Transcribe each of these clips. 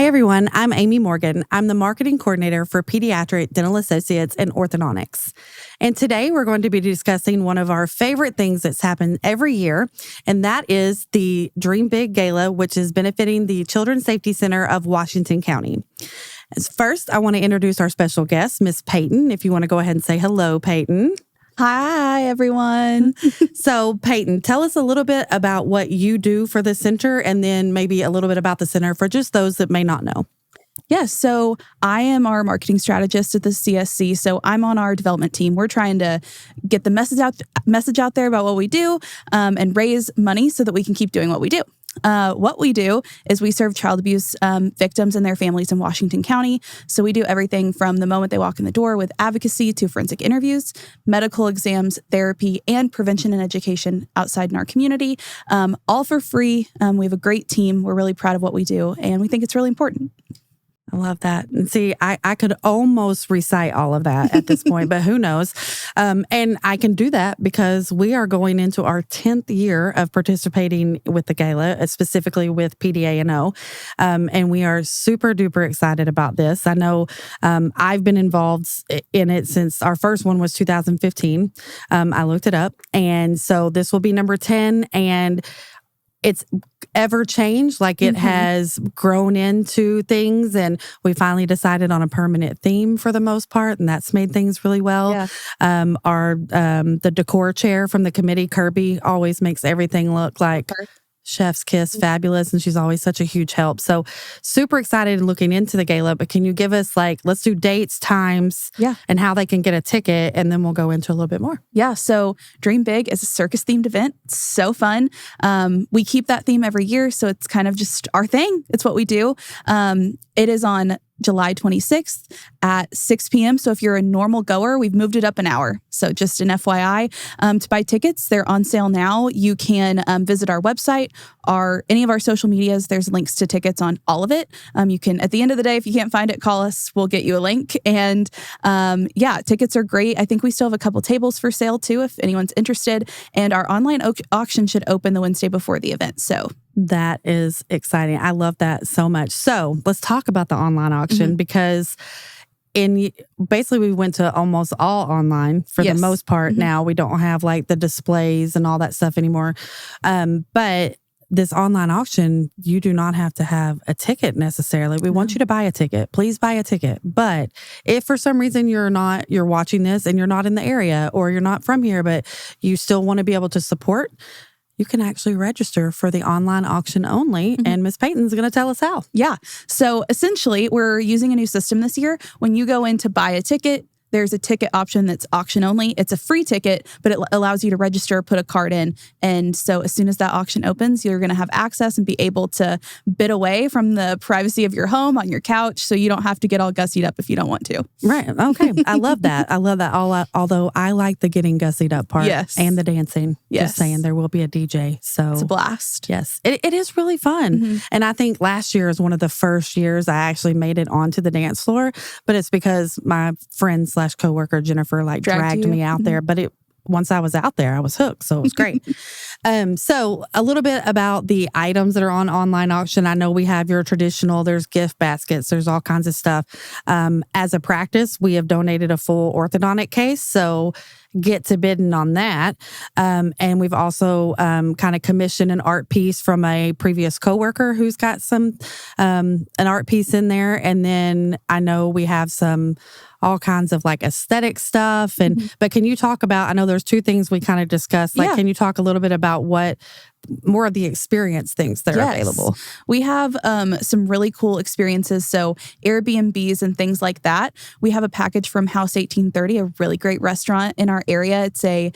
Hi, everyone. I'm Amy Morgan. I'm the marketing coordinator for Pediatric Dental Associates and Orthodontics. And today we're going to be discussing one of our favorite things that's happened every year, and that is the Dream Big Gala, which is benefiting the Children's Safety Center of Washington County. First, I want to introduce our special guest, Miss Peyton. If you want to go ahead and say hello, Peyton. Hi, everyone. So, Peyton, tell us a little bit about what you do for the center and then maybe a little bit about the center for just those that may not know. Yes, so I am our marketing strategist at the CSC. So I'm on our development team. We're trying to get the message out there about what we do and raise money so that we can keep doing what we do. What we do is we serve child abuse victims and their families in Washington County. So we do everything from the moment they walk in the door with advocacy to forensic interviews, medical exams, therapy, and prevention and education outside in our community, all for free. We have a great team. We're really proud of what we do, and we think it's really important. I love that. And see, I could almost recite all of that at this point, but who knows? And I can do that because we are going into our 10th year of participating with the gala, specifically with PDA&O. And we are super duper excited about this. I know I've been involved in it since our first one was 2015. I looked it up. And so this will be number 10. And it's ever changed, like it has grown into things, and we finally decided on a permanent theme for the most part, and that's made things really well. Yeah. The decor chair from the committee, Kirby, always makes everything look like chef's kiss, fabulous, and she's always such a huge help. So super excited and looking into the gala, but can you give us let's do dates, times, and how they can get a ticket, and then we'll go into a little bit more. Yeah, so Dream Big is a circus-themed event. It's so fun. We keep that theme every year, so it's kind of just our thing. It's what we do. It is on July 26th at 6 p.m. So if you're a normal goer, we've moved it up an hour. So just an FYI, to buy tickets, they're on sale now. You can visit our website, any of our social medias. There's links to tickets on all of it. You can, at the end of the day, if you can't find it, call us. We'll get you a link. And tickets are great. I think we still have a couple tables for sale too, if anyone's interested. And our online auction should open the Wednesday before the event. So that is exciting. I love that so much. So let's talk about the online auction because basically we went to almost all online for the most part. Now we don't have the displays and all that stuff anymore. But this online auction, you do not have to have a ticket necessarily. We want you to buy a ticket. Please buy a ticket. But if for some reason you're watching this and you're not in the area or you're not from here, but you still want to be able to support, you can actually register for the online auction only, and Ms. Peyton's going to tell us how. Yeah. So essentially, we're using a new system this year. When you go in to buy a ticket, there's a ticket option that's auction only. It's a free ticket, but it allows you to register, put a card in. And so as soon as that auction opens, you're going to have access and be able to bid away from the privacy of your home on your couch, so you don't have to get all gussied up if you don't want to. Right. Okay. I love that. I love that. Although I like the getting gussied up part and the dancing. Yes. Just saying, there will be a DJ. So it's a blast. Yes. It is really fun. And I think last year is one of the first years I actually made it onto the dance floor, but it's because my friend / coworker Jennifer dragged me out there, but once I was out there, I was hooked. So it was great. So a little bit about the items that are on online auction. I know we have your traditional, there's gift baskets, there's all kinds of stuff. As a practice, we have donated a full orthodontic case. So get to bidding on that. And we've also kind of commissioned an art piece from a previous coworker who's got an art piece in there. And then I know we have all kinds of aesthetic stuff. But can you talk about, I know there's two things we kind of discussed. Can you talk a little bit about what more of the experience things that are available? We have some really cool experiences. So Airbnbs and things like that. We have a package from House 1830, a really great restaurant in our area. It's a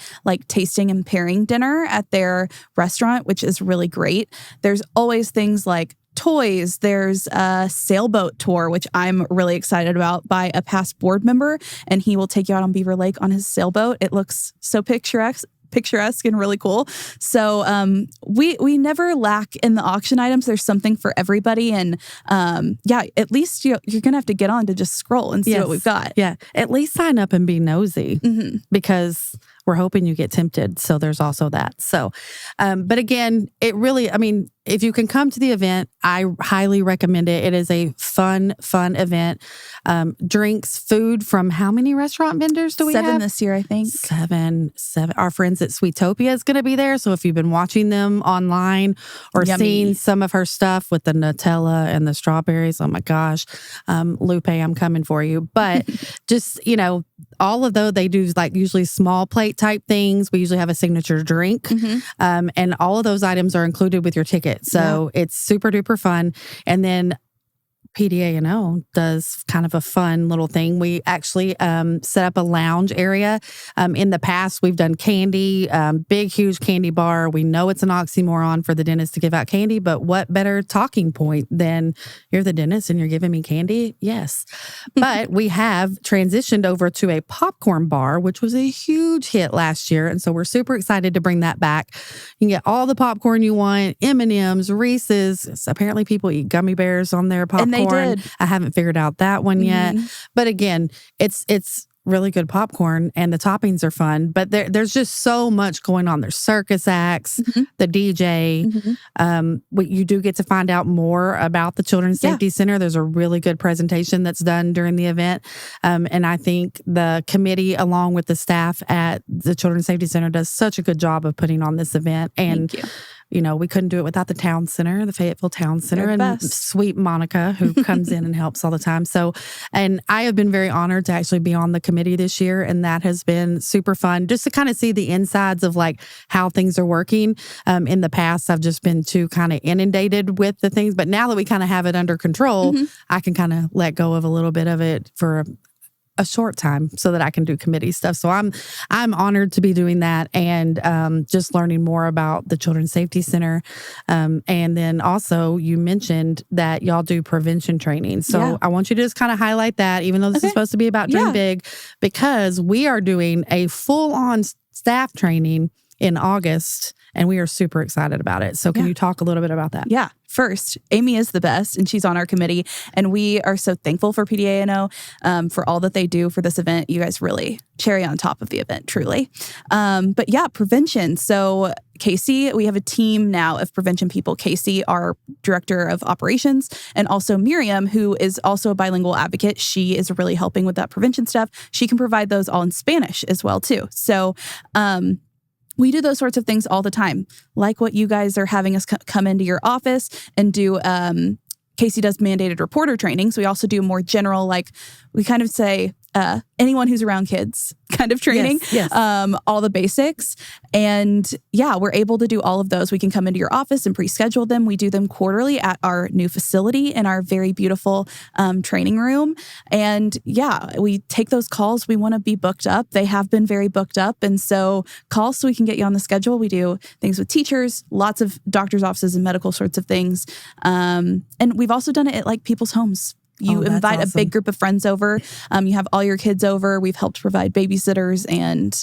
tasting and pairing dinner at their restaurant, which is really great. There's always things like toys. There's a sailboat tour, which I'm really excited about, by a past board member, and he will take you out on Beaver Lake on his sailboat. It looks so picturesque and really cool. So we never lack in the auction items. There's something for everybody. And at least you're going to have to get on to just scroll and see what we've got. Yeah. At least sign up and be nosy because we're hoping you get tempted. So there's also that. So, but again, it really, if you can come to the event, I highly recommend it. It is a fun event. Drinks, food from how many restaurant vendors do we have? 7 this year, I think. Seven. Our friends at Sweetopia is going to be there. So if you've been watching them online or seen some of her stuff with the Nutella and the strawberries, oh my gosh, Lupe, I'm coming for you. But just, all of those, they do like usually small plate type things. We usually have a signature drink. And all of those items are included with your ticket. So it's super duper fun. And then PDA&O does kind of a fun little thing. We actually set up a lounge area. In the past, we've done candy, big, huge candy bar. We know it's an oxymoron for the dentist to give out candy, but what better talking point than you're the dentist and you're giving me candy? Yes. But we have transitioned over to a popcorn bar, which was a huge hit last year. And so we're super excited to bring that back. You can get all the popcorn you want, M&Ms, Reese's. Apparently people eat gummy bears on their popcorn. And they did. I haven't figured out that one yet. But again, it's really good popcorn and the toppings are fun. But there's just so much going on. There's circus acts, the DJ. You do get to find out more about the Children's Safety Center. There's a really good presentation that's done during the event. And I think the committee, along with the staff at the Children's Safety Center, does such a good job of putting on this event. And Thank you. We couldn't do it without the town center, the Fayetteville Town Center, They're and best. sweet Monica, who comes in and helps all the time. So, and I have been very honored to actually be on the committee this year, and that has been super fun just to kind of see the insides of like how things are working. In the past, I've just been too kind of inundated with the things, but now that we kind of have it under control, I can kind of let go of a little bit of it for a short time so that I can do committee stuff. So I'm honored to be doing that and just learning more about the Children's Safety Center. And then also you mentioned that y'all do prevention training. So I want you to just kind of highlight that, even though this is supposed to be about Dream Big, because we are doing a full-on staff training in August and we are super excited about it. So can you talk a little bit about that? Yeah. First, Amy is the best, and she's on our committee, and we are so thankful for PDA&O for all that they do for this event. You guys really cherry on top of the event, truly. But yeah, prevention. So Casey, we have a team now of prevention people. Casey, our director of operations, and also Miriam, who is also a bilingual advocate. She is really helping with that prevention stuff. She can provide those all in Spanish as well, too. So, we do those sorts of things all the time, like what you guys are having us come into your office and do. Casey does mandated reporter training. So we also do more general, like we kind of say, anyone who's around kids kind of training, all the basics. And yeah, we're able to do all of those. We can come into your office and pre-schedule them. We do them quarterly at our new facility in our very beautiful training room. And yeah, we take those calls. We want to be booked up. They have been very booked up. And so call so we can get you on the schedule. We do things with teachers, lots of doctors' offices and medical sorts of things. And we've also done it at like people's homes. You invite a big group of friends over. You have all your kids over. We've helped provide babysitters and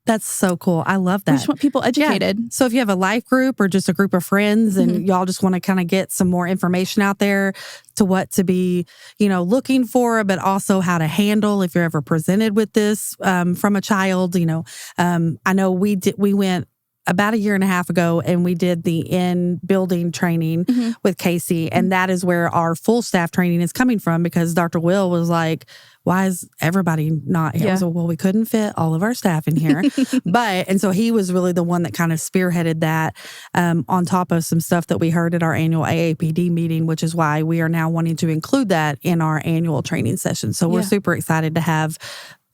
That's so cool. I love that. We just want people educated. Yeah. So if you have a life group or just a group of friends and y'all just want to kind of get some more information out there to what to be, looking for, but also how to handle if you're ever presented with this from a child, I know we went about 1.5 years ago, and we did the in-building training with Casey, and that is where our full staff training is coming from, because Dr. Will was like, why is everybody not here? So, well, we couldn't fit all of our staff in here. And so he was really the one that kind of spearheaded that on top of some stuff that we heard at our annual AAPD meeting, which is why we are now wanting to include that in our annual training session. So we're super excited to have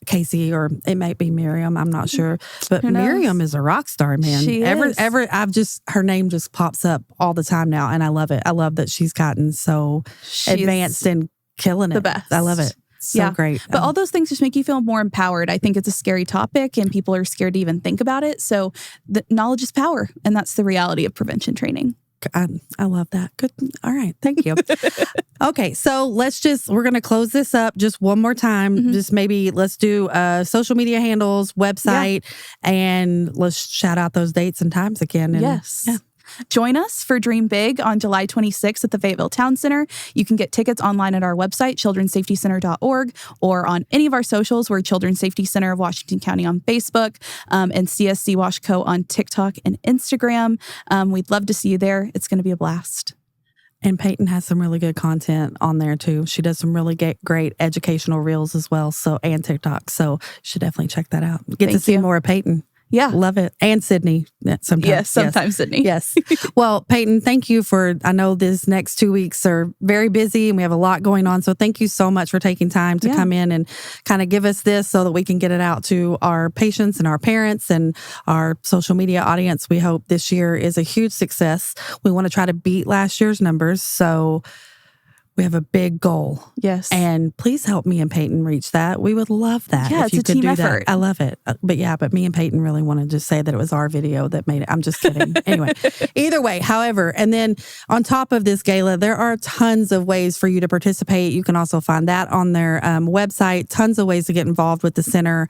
Casey, or it might be Miriam, I'm not sure. But Miriam is a rock star, man. She is. Her name just pops up all the time now, and I love it. I love that she's gotten so advanced and killing it. The best. I love it. So great. But all those things just make you feel more empowered. I think it's a scary topic and people are scared to even think about it. So the knowledge is power, and that's the reality of prevention training. I love that. Good. All right. Thank you. Okay. So we're going to close this up just one more time. Just maybe let's do social media handles, website, and let's shout out those dates and times again. And, yes. Join us for Dream Big on July 26th at the Fayetteville Town Center. You can get tickets online at our website, childrensafetycenter.org, or on any of our socials. We're Children's Safety Center of Washington County on Facebook, and CSC Washco on TikTok and Instagram. We'd love to see you there. It's going to be a blast. And Peyton has some really good content on there too. She does some really great educational reels as well. So, and TikTok. So you should definitely check that out. Get to see more of Peyton. Yeah. Love it. And Sydney sometimes. Yes, sometimes Sydney. Yes. Well, Peyton, thank you I know these next 2 weeks are very busy and we have a lot going on. So thank you so much for taking time to come in and kind of give us this so that we can get it out to our patients and our parents and our social media audience. We hope this year is a huge success. We want to try to beat last year's numbers. So we have a big goal. Yes. And please help me and Peyton reach that. We would love that. Yeah, if you it's a could team do effort. That. I love it. But me and Peyton really wanted to say that it was our video that made it. I'm just kidding. Anyway, either way, however, and then on top of this gala, there are tons of ways for you to participate. You can also find that on their website. Tons of ways to get involved with the center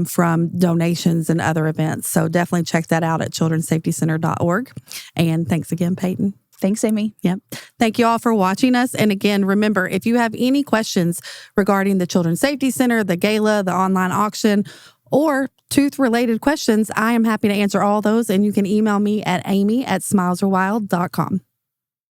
from donations and other events. So definitely check that out at childrensafetycenter.org. And thanks again, Peyton. Thanks, Amy. Yep. Thank you all for watching us. And again, remember, if you have any questions regarding the Children's Safety Center, the gala, the online auction, or tooth-related questions, I am happy to answer all those. And you can email me at amy@smilesarwild.com.